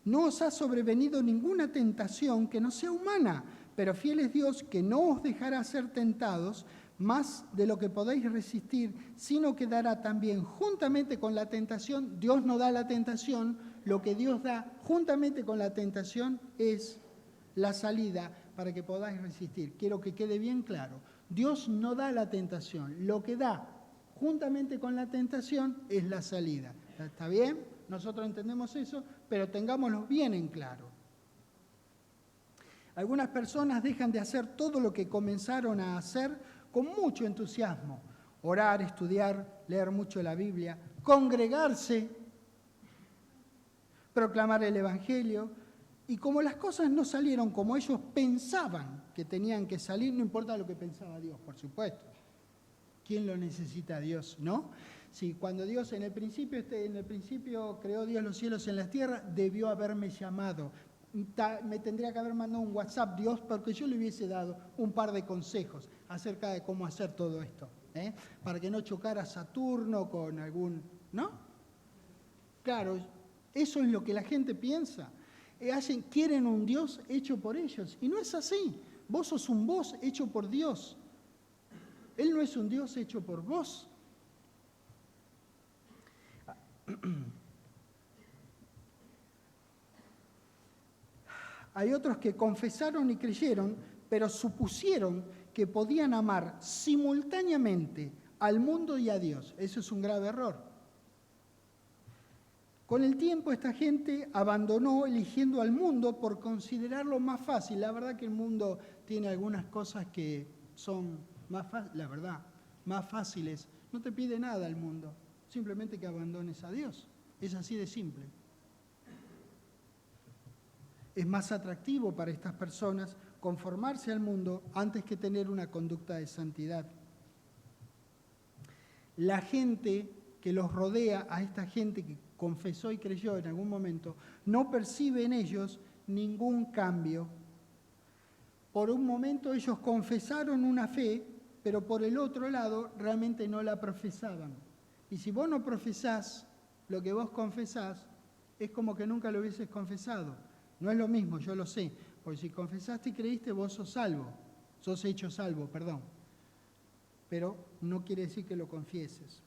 No os ha sobrevenido ninguna tentación que no sea humana, pero fiel es Dios que no os dejará ser tentados más de lo que podéis resistir, sino que dará también juntamente con la tentación. Dios no da la tentación, lo que Dios da juntamente con la tentación es la salida para que podáis resistir. Quiero que quede bien claro. Dios no da la tentación, lo que da juntamente con la tentación es la salida. ¿Está bien? Nosotros entendemos eso, pero tengámoslo bien en claro. Algunas personas dejan de hacer todo lo que comenzaron a hacer con mucho entusiasmo. Orar, estudiar, leer mucho la Biblia, congregarse, proclamar el Evangelio. Y como las cosas no salieron como ellos pensaban que tenían que salir, no importa lo que pensaba Dios, por supuesto. ¿Quién lo necesita a Dios, no? Sí, cuando Dios en el principio creó Dios los cielos en la tierra, debió haberme llamado. Me tendría que haber mandado un WhatsApp Dios porque yo le hubiese dado un par de consejos acerca de cómo hacer todo esto, para que no chocara Saturno con algún, ¿no? Claro, eso es lo que la gente piensa. Quieren un Dios hecho por ellos y no es así. Vos sos un vos hecho por Dios. Él no es un Dios hecho por vos. Hay otros que confesaron y creyeron, pero supusieron que podían amar simultáneamente al mundo y a Dios. Eso es un grave error. Con el tiempo esta gente abandonó eligiendo al mundo por considerarlo más fácil. La verdad que el mundo tiene algunas cosas que son más fáciles. No te pide nada el mundo, simplemente que abandones a Dios. Es así de simple. Es más atractivo para estas personas conformarse al mundo antes que tener una conducta de santidad. La gente que los rodea, a esta gente que confesó y creyó en algún momento, no percibe en ellos ningún cambio. Por un momento ellos confesaron una fe, pero por el otro lado realmente no la profesaban. Y si vos no profesás lo que vos confesás, es como que nunca lo hubieses confesado. No es lo mismo, yo lo sé, porque si confesaste y creíste, vos sos hecho salvo, perdón. Pero no quiere decir que lo confieses.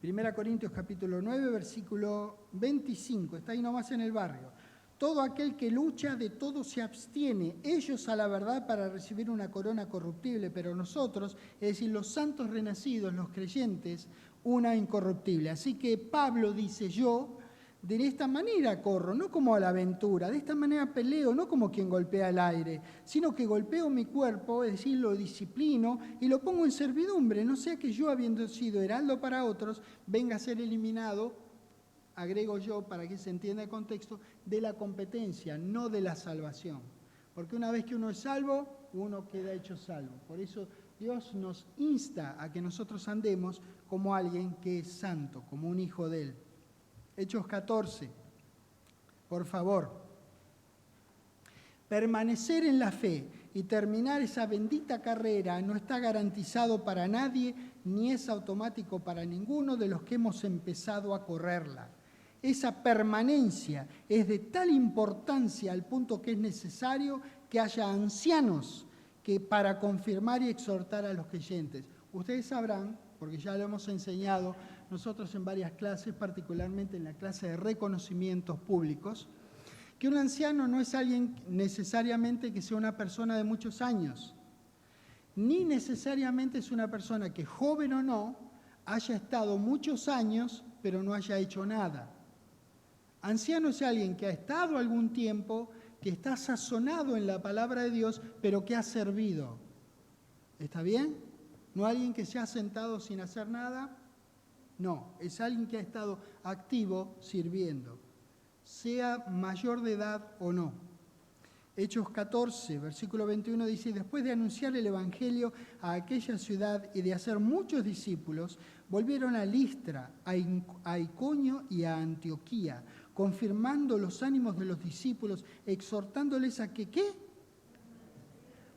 1 Corintios capítulo 9, versículo 25, está ahí nomás en el barrio. Todo aquel que lucha, de todo se abstiene. Ellos a la verdad para recibir una corona corruptible, pero nosotros, es decir, los santos renacidos, los creyentes, una incorruptible. Así que Pablo dice, yo, De esta manera corro, no como a la aventura, de esta manera peleo, no como quien golpea el aire, sino que golpeo mi cuerpo, es decir, lo disciplino y lo pongo en servidumbre, no sea que yo, habiendo sido heraldo para otros, venga a ser eliminado, agrego yo para que se entienda el contexto, de la competencia, no de la salvación. Porque una vez que uno es salvo, uno queda hecho salvo. Por eso Dios nos insta a que nosotros andemos como alguien que es santo, como un hijo de Él. Hechos 14, por favor. Permanecer en la fe y terminar esa bendita carrera no está garantizado para nadie, ni es automático para ninguno de los que hemos empezado a correrla. Esa permanencia es de tal importancia al punto que es necesario que haya ancianos que para confirmar y exhortar a los creyentes. Ustedes sabrán, porque ya lo hemos enseñado nosotros en varias clases, particularmente en la clase de reconocimientos públicos, que un anciano no es alguien necesariamente que sea una persona de muchos años, ni necesariamente es una persona que, joven o no, haya estado muchos años, pero no haya hecho nada. Anciano es alguien que ha estado algún tiempo, que está sazonado en la palabra de Dios, pero que ha servido. ¿Está bien? No alguien que se ha sentado sin hacer nada. No, es alguien que ha estado activo sirviendo, sea mayor de edad o no. Hechos 14, versículo 21 dice, después de anunciar el Evangelio a aquella ciudad y de hacer muchos discípulos, volvieron a Listra, a Iconio y a Antioquía, confirmando los ánimos de los discípulos, exhortándoles a que, ¿qué?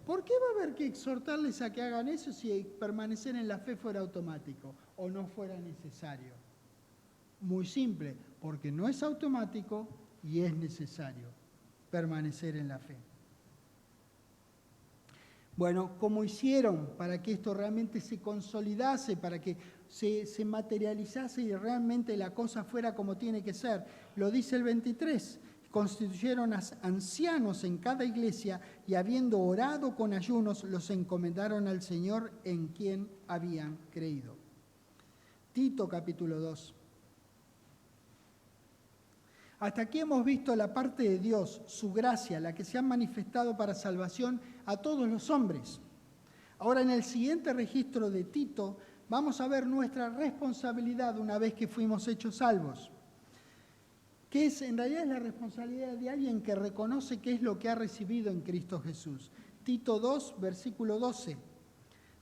¿Por qué va a haber que exhortarles a que hagan eso si permanecer en la fe fuera automático o no fuera necesario? Muy simple, porque no es automático y es necesario permanecer en la fe. Bueno, ¿cómo hicieron para que esto realmente se consolidase, para que se materializase y realmente la cosa fuera como tiene que ser? Lo dice el 23. Constituyeron ancianos en cada iglesia y habiendo orado con ayunos, los encomendaron al Señor en quien habían creído. Tito capítulo 2. Hasta aquí hemos visto la parte de Dios, su gracia, la que se ha manifestado para salvación a todos los hombres. Ahora en el siguiente registro de Tito vamos a ver nuestra responsabilidad una vez que fuimos hechos salvos. Que es, en realidad es la responsabilidad de alguien que reconoce qué es lo que ha recibido en Cristo Jesús. Tito 2, versículo 12.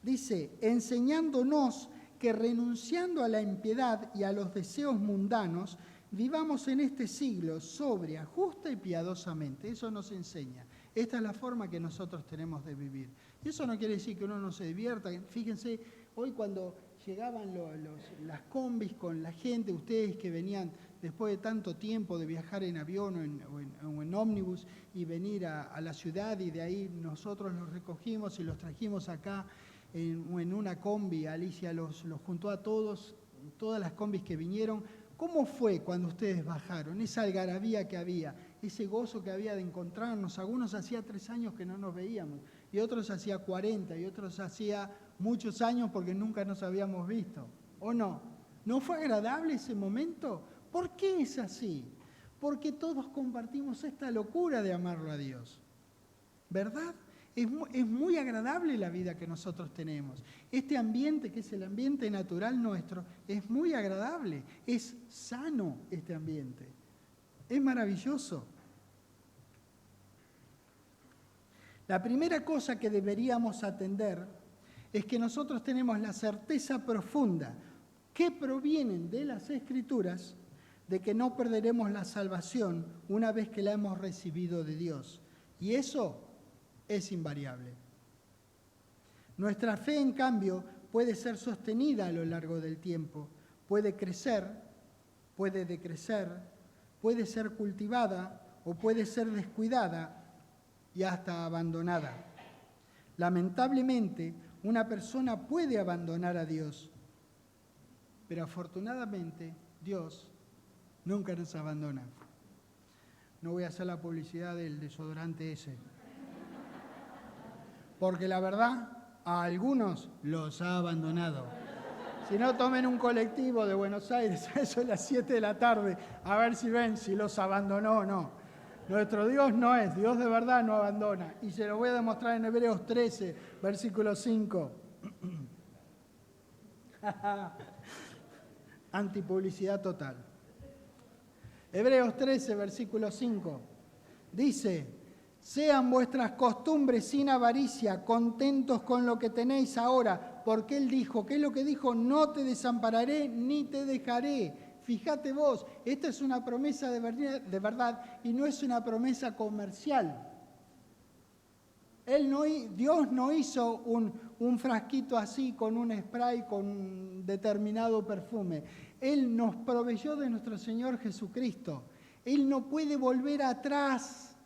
Dice, enseñándonos que renunciando a la impiedad y a los deseos mundanos, vivamos en este siglo sobria, justa y piadosamente. Eso nos enseña. Esta es la forma que nosotros tenemos de vivir. Y eso no quiere decir que uno no se divierta. Fíjense, hoy cuando llegaban las combis con la gente, ustedes que venían después de tanto tiempo de viajar en avión o en ómnibus y venir a la ciudad y de ahí nosotros los recogimos y los trajimos acá en una combi. Alicia los juntó a todos, todas las combis que vinieron. ¿Cómo fue cuando ustedes bajaron? Esa algarabía que había, ese gozo que había de encontrarnos. Algunos hacía 3 años que no nos veíamos y otros hacía 40 y otros hacía muchos años porque nunca nos habíamos visto. ¿O no? ¿No fue agradable ese momento? ¿Por qué es así? Porque todos compartimos esta locura de amarlo a Dios. ¿Verdad? Es muy agradable la vida que nosotros tenemos. Este ambiente, que es el ambiente natural nuestro, es muy agradable. Es sano este ambiente. Es maravilloso. La primera cosa que deberíamos atender es que nosotros tenemos la certeza profunda que provienen de las Escrituras de que no perderemos la salvación una vez que la hemos recibido de Dios. Y eso es invariable. Nuestra fe, en cambio, puede ser sostenida a lo largo del tiempo, puede crecer, puede decrecer, puede ser cultivada o puede ser descuidada y hasta abandonada. Lamentablemente, una persona puede abandonar a Dios, pero afortunadamente Dios nunca nos abandona. No voy a hacer la publicidad del desodorante ese, porque la verdad, a algunos los ha abandonado. Si no, tomen un colectivo de Buenos Aires, a eso es las 7 de la tarde, a ver si ven si los abandonó o no. Nuestro Dios no es, Dios de verdad no abandona. Y se lo voy a demostrar en Hebreos 13, versículo 5. Antipublicidad total. Hebreos 13, versículo 5. Dice: sean vuestras costumbres sin avaricia, contentos con lo que tenéis ahora, porque Él dijo, ¿qué es lo que dijo? No te desampararé ni te dejaré. Fíjate vos, esta es una promesa de verdad y no es una promesa comercial. Dios no hizo un frasquito así con un spray, con un determinado perfume. Él nos proveyó de nuestro Señor Jesucristo. Él no puede volver atrás.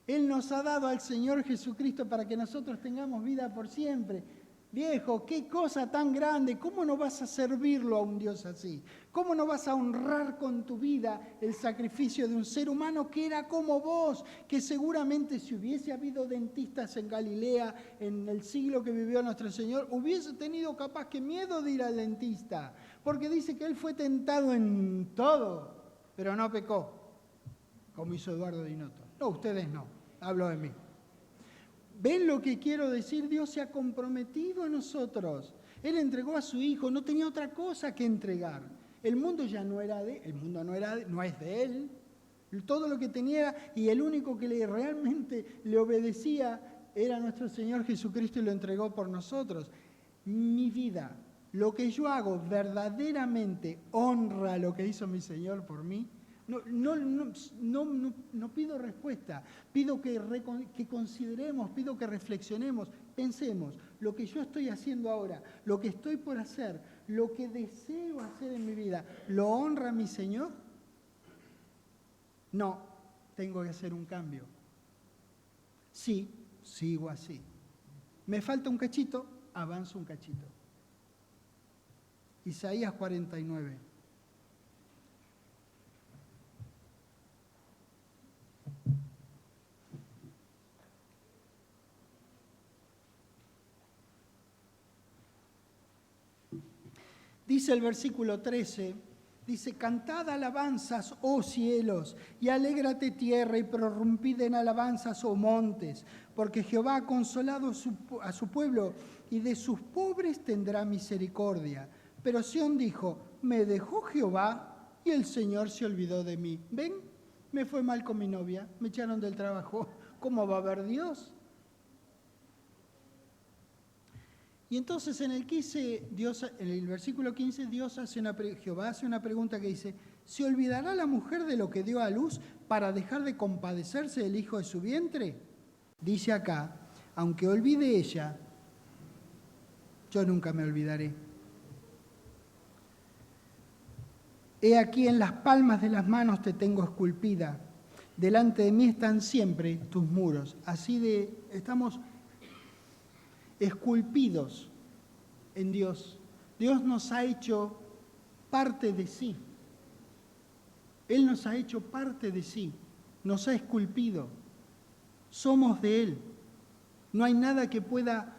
Él nos ha dado al Señor Jesucristo para que nosotros tengamos vida por siempre. Viejo, qué cosa tan grande. ¿Cómo no vas a servirlo a un Dios así? ¿Cómo no vas a honrar con tu vida el sacrificio de un ser humano que era como vos? Que seguramente si hubiese habido dentistas en Galilea en el siglo que vivió nuestro Señor, hubiese tenido capaz que miedo de ir al dentista. Porque dice que Él fue tentado en todo, pero no pecó, como hizo Eduardo Dinotto. No, ustedes no, hablo de mí. ¿Ven lo que quiero decir? Dios se ha comprometido a nosotros. Él entregó a su Hijo, no tenía otra cosa que entregar. El mundo ya no era de él, el mundo no es de Él. Todo lo que tenía y el único que realmente le obedecía era nuestro Señor Jesucristo y lo entregó por nosotros. Mi vida, lo que yo hago verdaderamente honra lo que hizo mi Señor por mí. No pido respuesta, pido que consideremos, pido que reflexionemos, pensemos, lo que yo estoy haciendo ahora, lo que estoy por hacer, lo que deseo hacer en mi vida, ¿lo honra mi Señor? No, tengo que hacer un cambio. Sí, sigo así. Me falta un cachito, avanzo un cachito. Isaías 49. Dice el versículo 13, dice: cantad alabanzas, oh cielos, y alégrate tierra, y prorrumpid en alabanzas, oh montes, porque Jehová ha consolado a su pueblo, y de sus pobres tendrá misericordia. Pero Sión dijo: me dejó Jehová, y el Señor se olvidó de mí. ¿Ven? Me fue mal con mi novia, me echaron del trabajo. ¿Cómo va a haber Dios? Y entonces en el versículo 15, Jehová hace una pregunta que dice: ¿se olvidará la mujer de lo que dio a luz para dejar de compadecerse del hijo de su vientre? Dice acá: aunque olvide ella, yo nunca me olvidaré. He aquí en las palmas de las manos te tengo esculpida, delante de mí están siempre tus muros. Estamos esculpidos en Dios. Dios nos ha hecho parte de sí. Él nos ha hecho parte de sí. Nos ha esculpido. Somos de Él. No hay nada que pueda...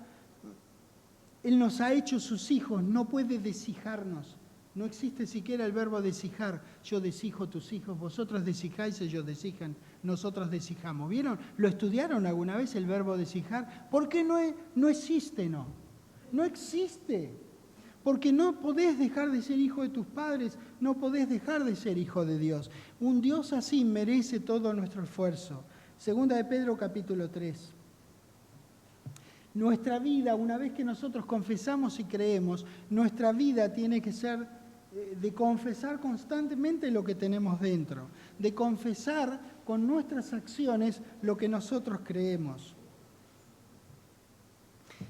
Él nos ha hecho sus hijos. No puede deshijarnos. No existe siquiera el verbo deshijar. Yo deshijo tus hijos, vosotros deshijáis, ellos deshijan, nosotros deshijamos. ¿Vieron? ¿Lo estudiaron alguna vez el verbo deshijar? ¿Por qué no existe, no? No existe. Porque no podés dejar de ser hijo de tus padres, no podés dejar de ser hijo de Dios. Un Dios así merece todo nuestro esfuerzo. Segunda de Pedro, capítulo 3. Nuestra vida, una vez que nosotros confesamos y creemos, nuestra vida tiene que ser de confesar constantemente lo que tenemos dentro, de confesar con nuestras acciones lo que nosotros creemos.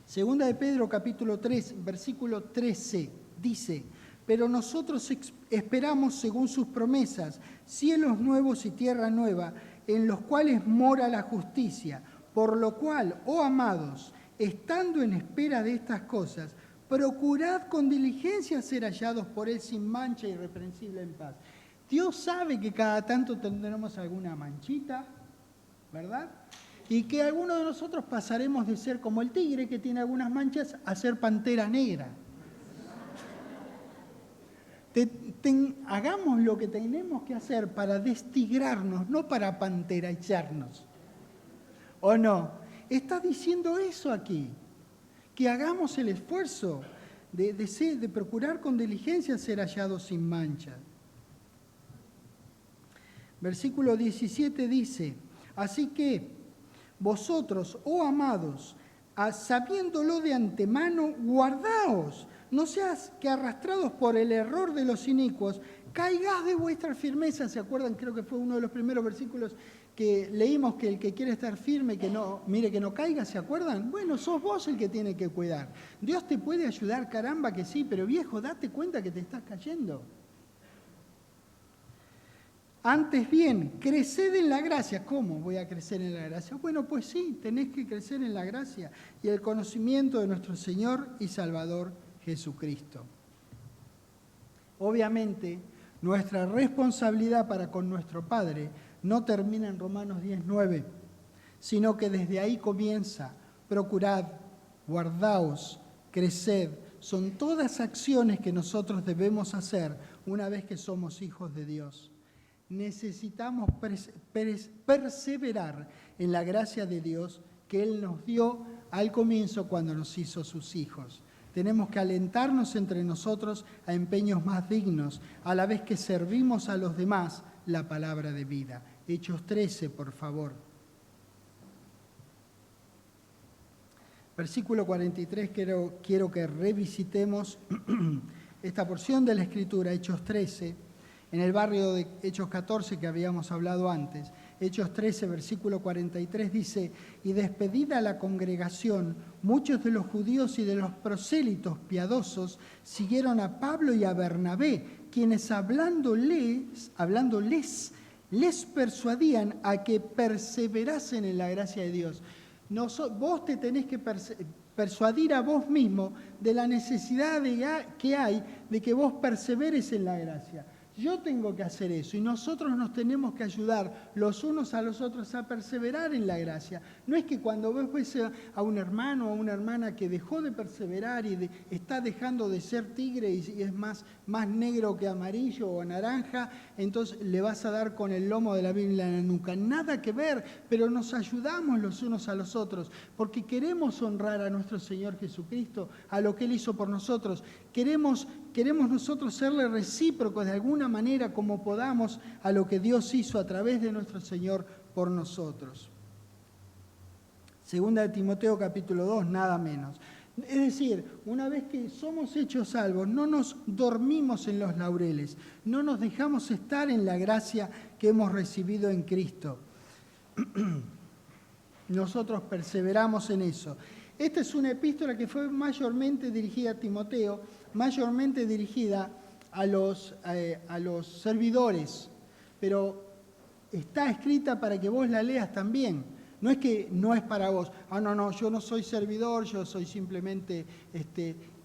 Segunda de Pedro, capítulo 3, versículo 13, dice: pero nosotros esperamos según sus promesas, cielos nuevos y tierra nueva, en los cuales mora la justicia, por lo cual, oh amados, estando en espera de estas cosas, procurad con diligencia ser hallados por Él sin mancha, irreprensible en paz. Dios sabe que cada tanto tendremos alguna manchita, ¿verdad? Y que algunos de nosotros pasaremos de ser como el tigre, que tiene algunas manchas, a ser pantera negra. Hagamos lo que tenemos que hacer para destigrarnos, no para panterizarnos. ¿O no? Está diciendo eso aquí, que hagamos el esfuerzo de procurar con diligencia ser hallados sin mancha. Versículo 17 dice, así que vosotros, oh amados, sabiéndolo de antemano, guardaos, no seas que arrastrados por el error de los inicuos, caigáis de vuestra firmeza. ¿Se acuerdan? Creo que fue uno de los primeros versículos que leímos, que el que quiere estar firme, que no caiga, ¿se acuerdan? Bueno, sos vos el que tiene que cuidar. Dios te puede ayudar, caramba que sí, pero viejo, date cuenta que te estás cayendo. Antes bien, creced en la gracia. ¿Cómo voy a crecer en la gracia? Bueno, pues sí, tenés que crecer en la gracia y el conocimiento de nuestro Señor y Salvador Jesucristo. Obviamente, nuestra responsabilidad para con nuestro Padre no termina en Romanos 10:9, sino que desde ahí comienza: procurad, guardaos, creced. Son todas acciones que nosotros debemos hacer una vez que somos hijos de Dios. Necesitamos perseverar en la gracia de Dios que Él nos dio al comienzo cuando nos hizo sus hijos. Tenemos que alentarnos entre nosotros a empeños más dignos, a la vez que servimos a los demás la palabra de vida. Hechos 13, por favor. Versículo 43, quiero que revisitemos esta porción de la Escritura, Hechos 13, en el barrio de Hechos 14 que habíamos hablado antes. Hechos 13, versículo 43 dice, y despedida la congregación, muchos de los judíos y de los prosélitos piadosos siguieron a Pablo y a Bernabé, quienes hablándoles les persuadían a que perseverasen en la gracia de Dios. Vos te tenés que persuadir a vos mismo de la necesidad que hay de que vos perseveres en la gracia. Yo tengo que hacer eso y nosotros nos tenemos que ayudar los unos a los otros a perseverar en la gracia. No es que cuando vos ves a un hermano o a una hermana que dejó de perseverar y está dejando de ser tigre y es más negro que amarillo o naranja, entonces le vas a dar con el lomo de la Biblia en la nuca. Nada que ver, pero nos ayudamos los unos a los otros porque queremos honrar a nuestro Señor Jesucristo, a lo que Él hizo por nosotros. Queremos nosotros serle recíprocos de alguna manera como podamos a lo que Dios hizo a través de nuestro Señor por nosotros. Segunda de Timoteo capítulo 2, nada menos. Es decir, una vez que somos hechos salvos, no nos dormimos en los laureles, no nos dejamos estar en la gracia que hemos recibido en Cristo. Nosotros perseveramos en eso. Esta es una epístola que fue mayormente dirigida a Timoteo, mayormente dirigida a los servidores, pero está escrita para que vos la leas también. No es que no es para vos. No, yo no soy servidor, yo soy simplemente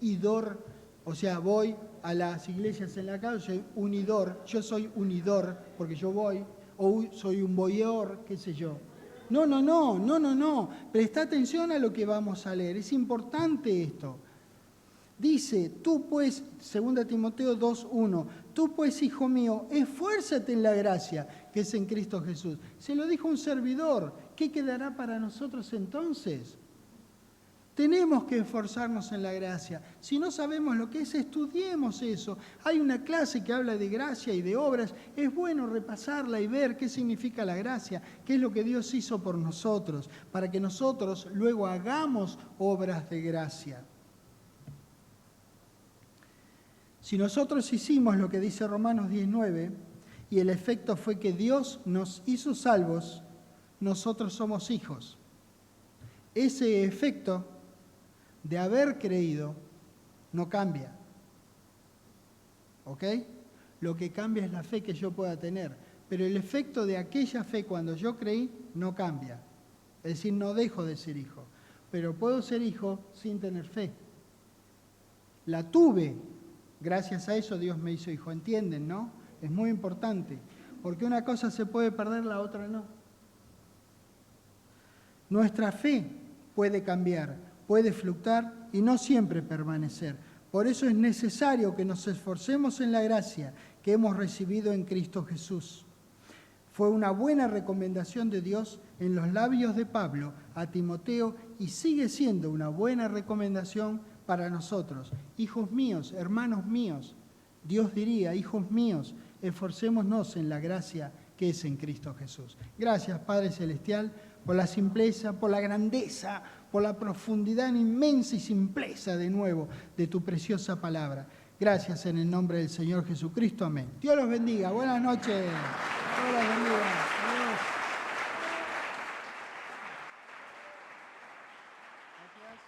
idor, o sea, voy a las iglesias en la calle, soy unidor, yo soy unidor porque yo voy, o soy un voyeur, qué sé yo. No. Presta atención a lo que vamos a leer. Es importante esto. Dice, tú pues, 2 Timoteo 2:1, tú pues, hijo mío, esfuérzate en la gracia que es en Cristo Jesús. Se lo dijo un servidor. ¿Qué quedará para nosotros entonces? Tenemos que esforzarnos en la gracia. Si no sabemos lo que es, estudiemos eso. Hay una clase que habla de gracia y de obras. Es bueno repasarla y ver qué significa la gracia, qué es lo que Dios hizo por nosotros, para que nosotros luego hagamos obras de gracia. Si nosotros hicimos lo que dice Romanos 10:9 y el efecto fue que Dios nos hizo salvos, nosotros somos hijos. Ese efecto de haber creído no cambia. ¿Ok? Lo que cambia es la fe que yo pueda tener. Pero el efecto de aquella fe cuando yo creí no cambia. Es decir, no dejo de ser hijo. Pero puedo ser hijo sin tener fe. La tuve. Gracias a eso Dios me hizo hijo. ¿Entienden, no? Es muy importante. Porque una cosa se puede perder, la otra no. Nuestra fe puede cambiar, puede fluctuar y no siempre permanecer. Por eso es necesario que nos esforcemos en la gracia que hemos recibido en Cristo Jesús. Fue una buena recomendación de Dios en los labios de Pablo a Timoteo y sigue siendo una buena recomendación para nosotros. Hijos míos, hermanos míos, Dios diría, hijos míos, esforcémonos en la gracia que es en Cristo Jesús. Gracias, Padre Celestial, por la simpleza, por la grandeza, por la profundidad inmensa y simpleza de nuevo de tu preciosa palabra. Gracias en el nombre del Señor Jesucristo. Amén. Dios los bendiga. Buenas noches. Dios los bendiga. Adiós. Gracias.